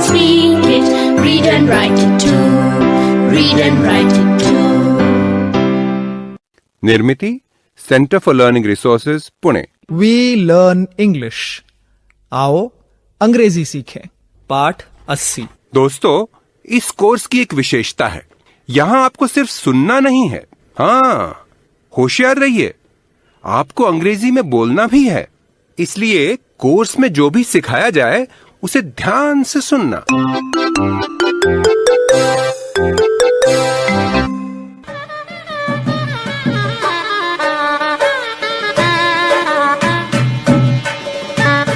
can speak it, read and write it too. Read and write it too. Nirmiti, centre for learning resources, Pune. We learn English. आओ अंग्रेजी सीखें। पाठ 80। दोस्तों, इस course की एक विशेषता है, यहाँ आपको सिर्फ सुनना नहीं है, हाँ, होशियार रहिए, आपको अंग्रेजी में बोलना भी है। इसलिए कोर्स में जो भी सिखाया जाए उसे ध्यान से सुनना।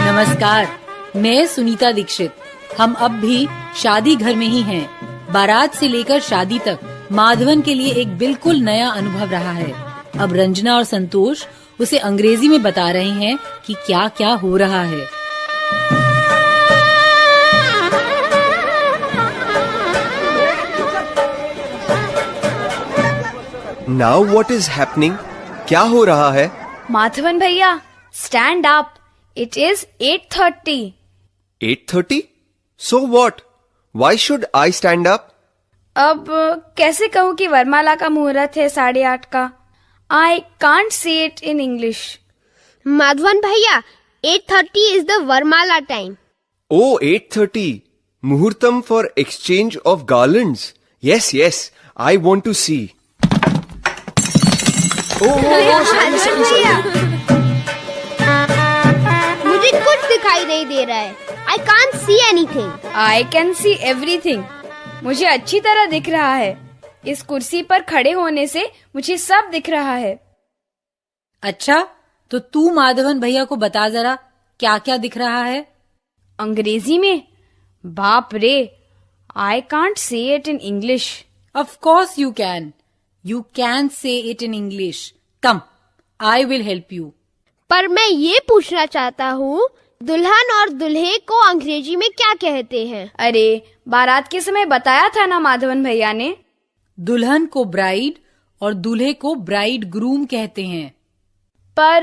नमस्कार, मैं सुनीता दीक्षित। हम अब भी शादी घर में ही हैं। बारात से लेकर शादी तक माधवन के लिए एक बिल्कुल नया अनुभव रहा है। अब रंजना और संतोष उसे अंग्रेजी में बता रहे हैं कि क्या क्या हो रहा है। Now what is happening? क्या हो रहा है? माधवन भैया, stand up. It is 8:30. 8:30? So what? Why should I stand up? अब कैसे कहूँ कि वरमाला का मुहूर्त है 8:30 का। I can't say it in English. Madhavan भैया, 8:30 is the Varmala time. Oh, 8:30. Muhurtam for exchange of garlands. Yes, I want to see. मुझे कुछ दिखाई नहीं दे रहा है. I can't see anything. I can see everything. मुझे अच्छी तरह दिख रहा है। इस कुर्सी पर खड़े होने से मुझे सब दिख रहा है। अच्छा, तो तू माधवन भैया को बता जरा क्या क्या दिख रहा है अंग्रेजी में? बाप रे, I can't say it in English. Of course you can. You can say it in English. Come, I will help you. पर मैं ये पूछना चाहता हूँ, दुल्हन और दुल्हे को अंग्रेजी में क्या कहते हैं? अरे, बारात के समय बताया था ना माधवन भैया ने। दुल्हन को ब्राइड और दूल्हे को ब्राइड ग्रूम कहते हैं। पर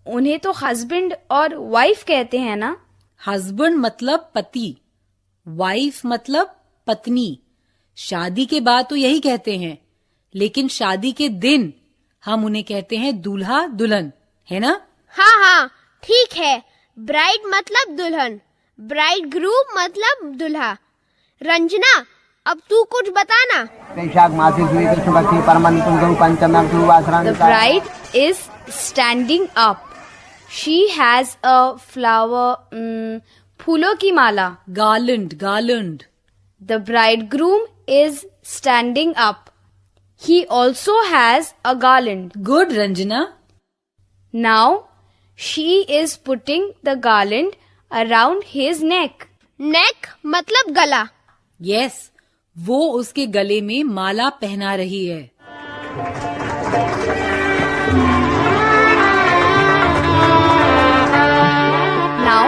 उन्हें तो हस्बैंड और वाइफ कहते हैं ना? हस्बैंड मतलब पति, वाइफ मतलब पत्नी। शादी के बाद तो यही कहते हैं, लेकिन शादी के दिन हम उन्हें कहते हैं दूल्हा दुल्हन, है ना? हाँ, ठीक है। ब्राइड मतलब दुल्हन, ब्राइड ग्रूम मतलब दूल्हा। रंजना, अब तू कुछ बताना। The bride is standing up. She has a flower, फूलों की माला, garland. The bridegroom is standing up. He also has a garland. Good, Ranjana. Now she is putting the garland around his neck. नेक मतलब गला। Yes, वो उसके गले में माला पहना रही है। Now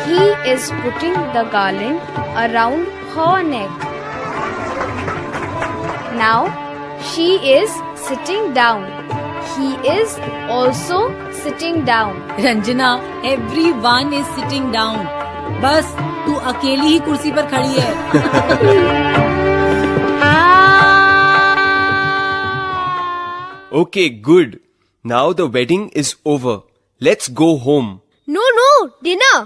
he is putting the garland around her neck. Now she is sitting down. He is also sitting down. Ranjana, everyone is sitting down. बस तू अकेली ही कुर्सी पर खड़ी है। Okay, good. Now the wedding is over. Let's go home. No, dinner.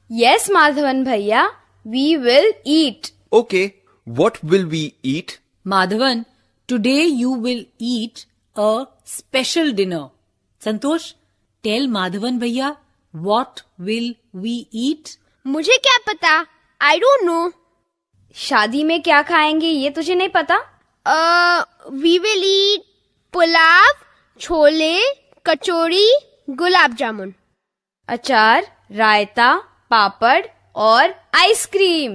Yes, Madhavan भैया, we will eat. Okay, what will we eat? Madhavan, today you will eat a special dinner. Santosh, tell Madhavan भैया, what will we eat? मुझे क्या पता? I don't know. शादी में क्या खाएंगे ये तुझे नहीं पता? We will eat pulao, chole, कचौड़ी, गुलाब जामुन, अचार, रायता, पापड़ और ice cream.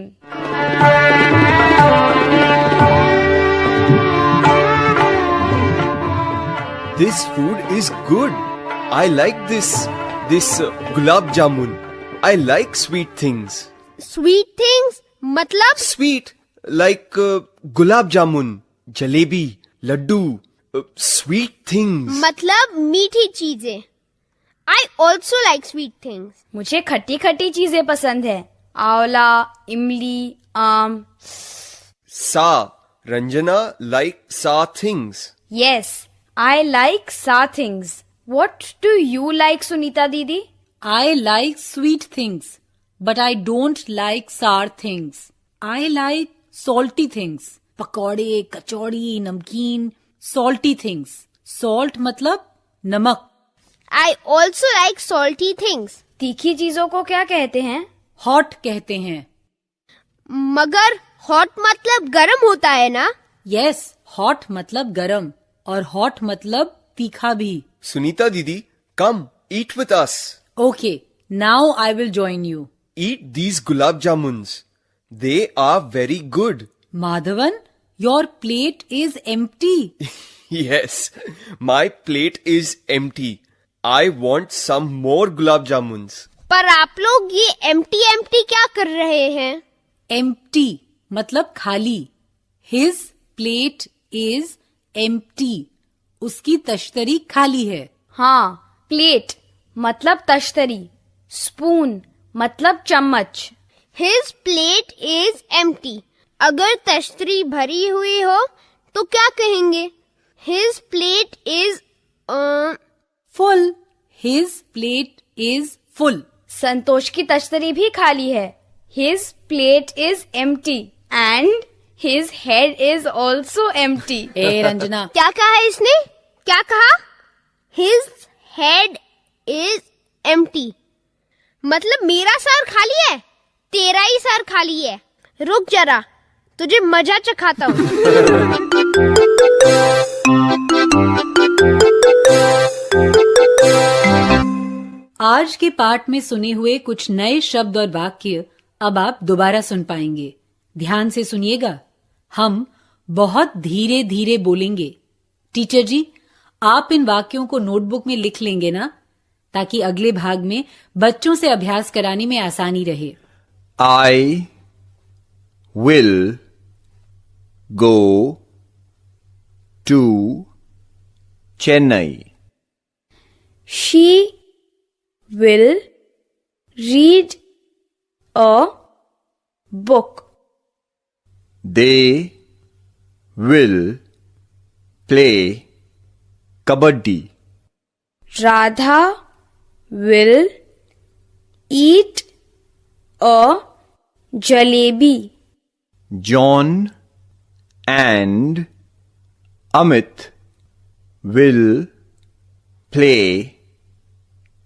This food is good. I like this gulab jamun. I like sweet things. Sweet things मतलब? Sweet like gulab jamun, jalebi, laddu, sweet things. मतलब मीठी चीजें। I also like sweet things. मुझे खट्टी खट्टी चीजें पसंद है। आंवला, इमली, आम. Sa. Ranjana like sa things. Yes, I like sa things. What do you like, Sunita Didi? I like sweet things, but I don't like sour things. I like salty things. पकौड़े, कचौड़ी, नमकीन, salty things. Salt मतलब नमक. I also like salty things. तीखी चीजों को क्या कहते हैं? Hot कहते हैं. मगर हॉट मतलब गरम होता है ना? Yes, hot मतलब गरम और hot मतलब तीखा भी. Sunita Didi, come, eat with us. Okay, now I will join you. Eat these gulab jamuns. They are very good. Madhavan, your plate is empty. Yes, my plate is empty. I want some more gulab jamuns. पर आप लोग ये empty क्या कर रहे हैं? Empty मतलब खाली. His plate is empty. उसकी तश्तरी खाली है. हाँ, प्लेट मतलब तश्तरी. स्पून मतलब चम्मच. His plate is empty. अगर तश्तरी भरी हुई हो तो क्या कहेंगे? His plate is Full. His plate is full. संतोष की तश्तरी भी खाली है. His plate is empty and his head is also empty. ए रंजना, क्या कहा इसने? क्या कहा? His head is empty. मतलब मेरा सर खाली है, तेरा ही सर खाली है. रुक जरा, तुझे मजा चखाता हूँ. आज के पाठ में सुने हुए कुछ नए शब्द और वाक्य अब आप दोबारा सुन पाएंगे. ध्यान से सुनिएगा. हम बहुत धीरे धीरे बोलेंगे. टीचर जी, आप इन वाक्यों को नोटबुक में लिख लेंगे ना, ताकि अगले भाग में बच्चों से अभ्यास कराने में आसानी रहे. I will go to Chennai. She will read a book. They will play kabaddi. Radha will eat a jalebi. John and Amit will play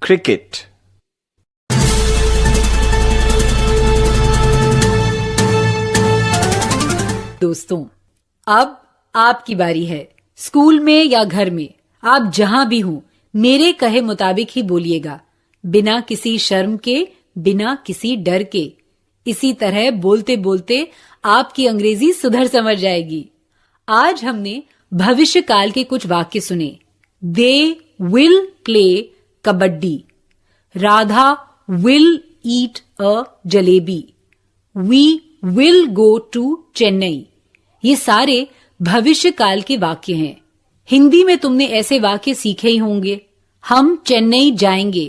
cricket. दोस्तों, अब आपकी बारी है. स्कूल में या घर में, आप जहां भी हों, मेरे कहे मुताबिक ही बोलिएगा, बिना किसी शर्म के, बिना किसी डर के. इसी तरह बोलते बोलते आपकी अंग्रेजी सुधर समझ जाएगी. आज हमने भविष्य काल के कुछ वाक्य सुने. They will play kabaddi. Radha will eat a jalebi. We will go to Chennai. ये सारे भविष्य काल के वाक्य हैं. हिंदी में तुमने ऐसे वाक्य सीखे ही होंगे. हम चेन्नई जाएंगे.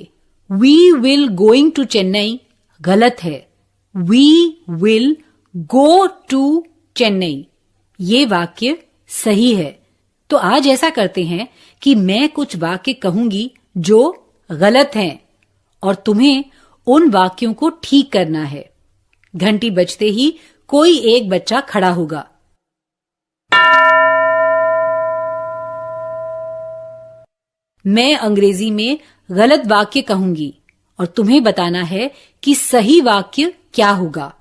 We will going to Chennai गलत है. We will go to Chennai ये वाक्य सही है. तो आज ऐसा करते हैं कि मैं कुछ वाक्य कहूंगी जो गलत हैं और तुम्हें उन वाक्यों को ठीक करना है. घंटी बजते ही कोई एक बच्चा खड़ा होगा. मैं अंग्रेजी में गलत वाक्य कहूंगी और तुम्हें बताना है कि सही वाक्य क्या होगा.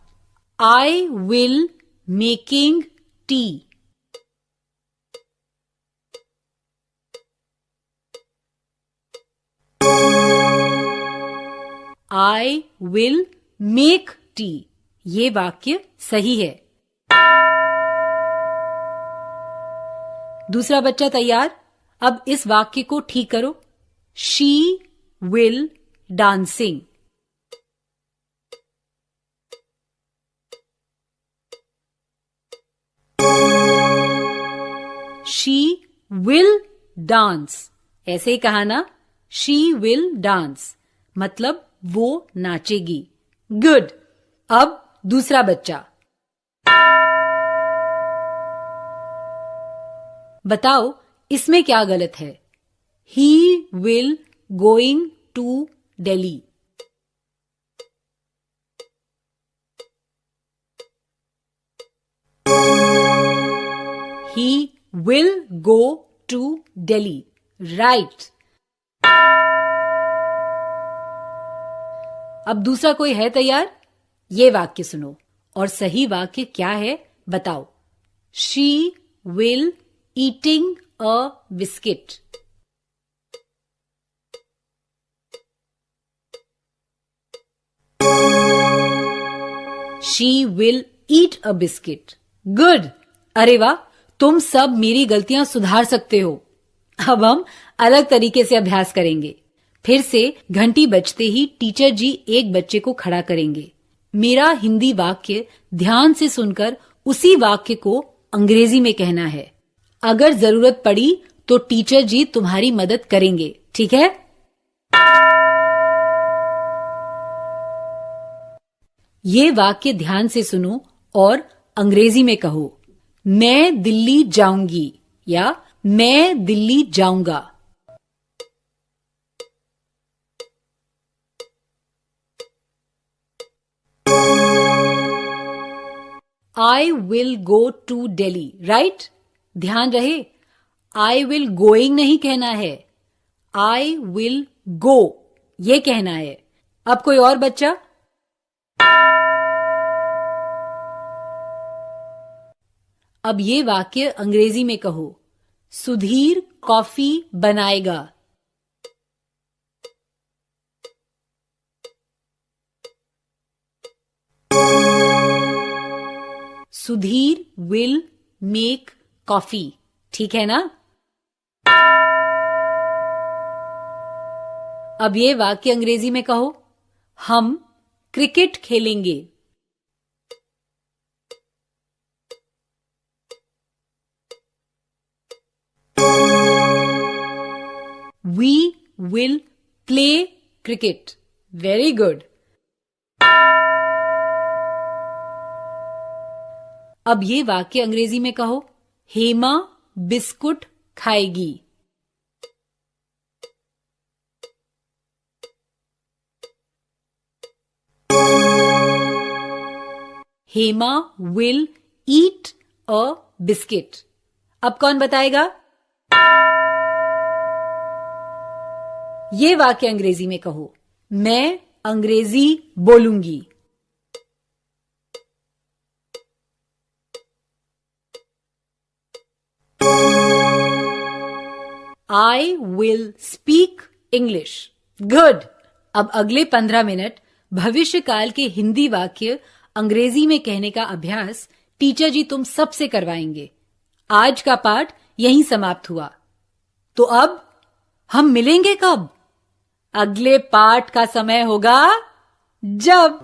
I will making tea. I will make tea ये वाक्य सही है. दूसरा बच्चा तैयार. अब इस वाक्य को ठीक करो. She will dancing. She will dance. ऐसे ही कहा ना, शी विल डांस मतलब वो नाचेगी. गुड. अब दूसरा बच्चा, बताओ इसमें क्या गलत है? He will going to Delhi. He will go to Delhi. Right. अब दूसरा कोई है तैयार? ये वाक्य सुनो और सही वाक्य क्या है बताओ। She will eating a biscuit. She will eat a biscuit. Good. अरे वाह, तुम सब मेरी गलतियां सुधार सकते हो। अब हम अलग तरीके से अभ्यास करेंगे। फिर से घंटी बजते ही टीचर जी एक बच्चे को खड़ा करेंगे। मेरा हिंदी वाक्य ध्यान से सुनकर उसी वाक्य को अंग्रेजी में कहना है। अगर जरूरत पड़ी तो टीचर जी तुम्हारी मदद करेंगे, ठीक है? ये वाक्य ध्यान से सुनो और अंग्रेजी में कहो। मैं दिल्ली जाऊंगी या मैं दिल्ली जाऊंगा। I will go to Delhi, right? ध्यान रहे, I will going नहीं कहना है, I will go ये कहना है। अब कोई और बच्चा? अब ये वाक्य अंग्रेजी में कहो। सुधीर कॉफी बनाएगा। सुधीर विल मेक कॉफी, ठीक है ना? अब ये वाक्य अंग्रेजी में कहो। हम क्रिकेट खेलेंगे। We will play cricket. Very good. अब ये वाक्य अंग्रेजी में कहो। हेमा बिस्कुट खाएगी। Hema will eat a biscuit. अब कौन बताएगा? ये वाक्य अंग्रेजी में कहो। मैं अंग्रेजी बोलूंगी। I will speak English. Good. अब अगले 15 मिनट भविष्य काल के हिंदी वाक्य अंग्रेजी में कहने का अभ्यास टीचर जी तुम सबसे करवाएंगे। आज का पाठ यहीं समाप्त हुआ। तो अब हम मिलेंगे कब? अगले पाठ का समय होगा जब